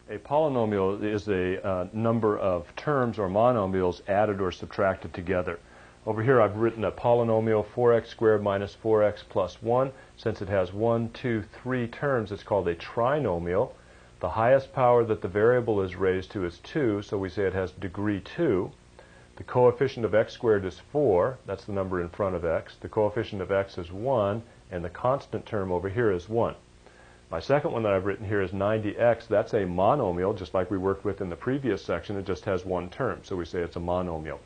A polynomial is a number of terms or monomials added or subtracted together. Over here I've written a polynomial 4x squared minus 4x plus 1. Since it has 1, 2, 3 terms, it's called a trinomial. The highest power that the variable is raised to is 2, so we say it has degree 2. The coefficient of x squared is 4, that's the number in front of x. The coefficient of x is 1, and the constant term over here is 1. My second one that I've written here is 90x. That's a monomial, just like we worked with in the previous section. It just has one term, so we say it's a monomial.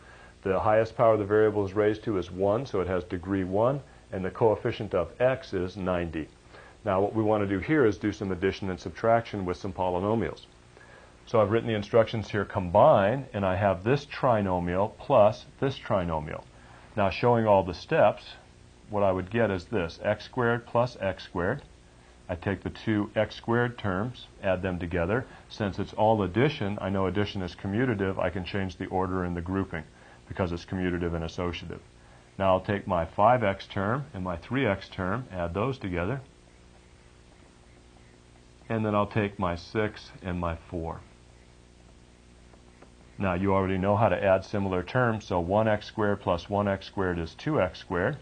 The highest power the variable is raised to is 1, so it has degree 1, and the coefficient of x is 90. Now what we want to do here is do some addition and subtraction with some polynomials. So I've written the instructions here, combine, and I have this trinomial plus this trinomial. Now showing all the steps, what I would get is this, x squared plus x squared. I take the two x squared terms, add them together. Since it's all addition, I know addition is commutative, I can change the order in the grouping because it's commutative and associative. Now I'll take my 5x term and my 3x term, add those together. And then I'll take my 6 and my 4. Now you already know how to add similar terms, so 1x squared plus 1x squared is 2x squared.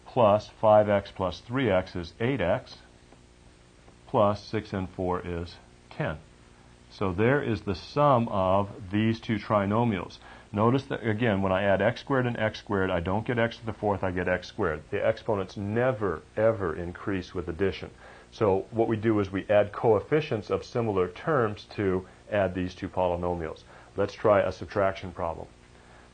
Plus 5x plus 3x is 8x, plus 6 and 4 is 10. So there is the sum of these two trinomials. Notice that, again, when I add x squared and x squared, I don't get x to the fourth, I get x squared. The exponents never, ever increase with addition. So what we do is we add coefficients of similar terms to add these two polynomials. Let's try a subtraction problem.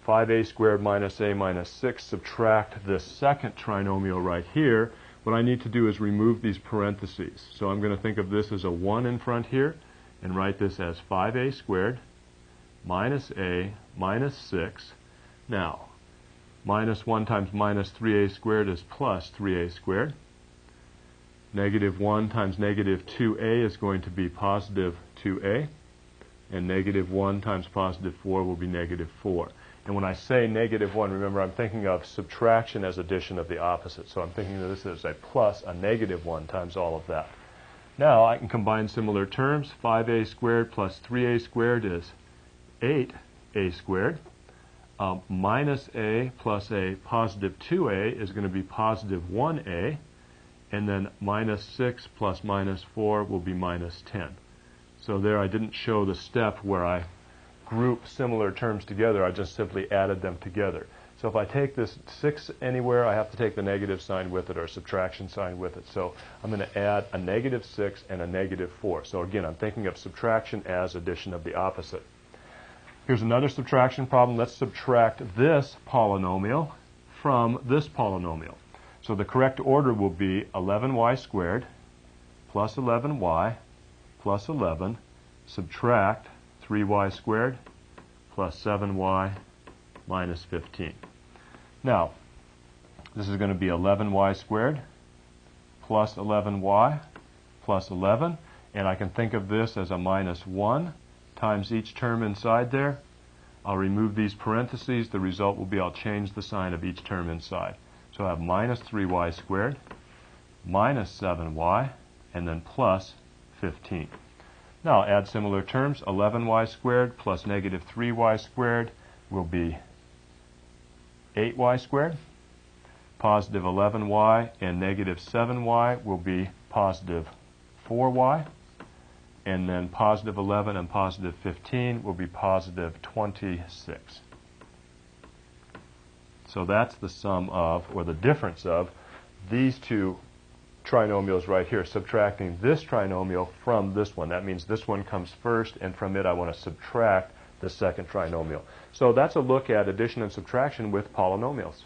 5a squared minus a minus 6, subtract this second trinomial right here. What I need to do is remove these parentheses. So I'm going to think of this as a 1 in front here and write this as 5a squared minus a minus 6. Now, minus 1 times minus 3a squared is plus 3a squared. Negative 1 times negative 2a is going to be positive 2a. And negative 1 times positive 4 will be negative 4. And when I say negative 1, remember I'm thinking of subtraction as addition of the opposite. So I'm thinking of this as a plus a negative 1 times all of that. Now I can combine similar terms. 5a squared plus 3a squared is 8a squared. Minus a plus a positive 2a is going to be positive 1a. And then minus 6 plus minus 4 will be minus 10. So there I didn't show the step where I group similar terms together, I just simply added them together. So if I take this 6 anywhere, I have to take the negative sign with it or subtraction sign with it. So I'm going to add a negative 6 and a negative 4. So again, I'm thinking of subtraction as addition of the opposite. Here's another subtraction problem. Let's subtract this polynomial from this polynomial. So the correct order will be 11y squared plus 11y plus 11 subtract 3y squared plus 7y minus 15. Now, this is going to be 11y squared plus 11y plus 11, and I can think of this as a minus 1 times each term inside there. I'll remove these parentheses. The result will be I'll change the sign of each term inside. So I have minus 3y squared minus 7y and then plus 15. Now I'll add similar terms. 11y squared plus negative 3y squared will be 8y squared. Positive 11y and negative 7y will be positive 4y. And then positive 11 and positive 15 will be positive 26. So that's the sum of, or the difference of, these two trinomials right here, subtracting this trinomial from this one. That means this one comes first, and from it I want to subtract the second trinomial. So that's a look at addition and subtraction with polynomials.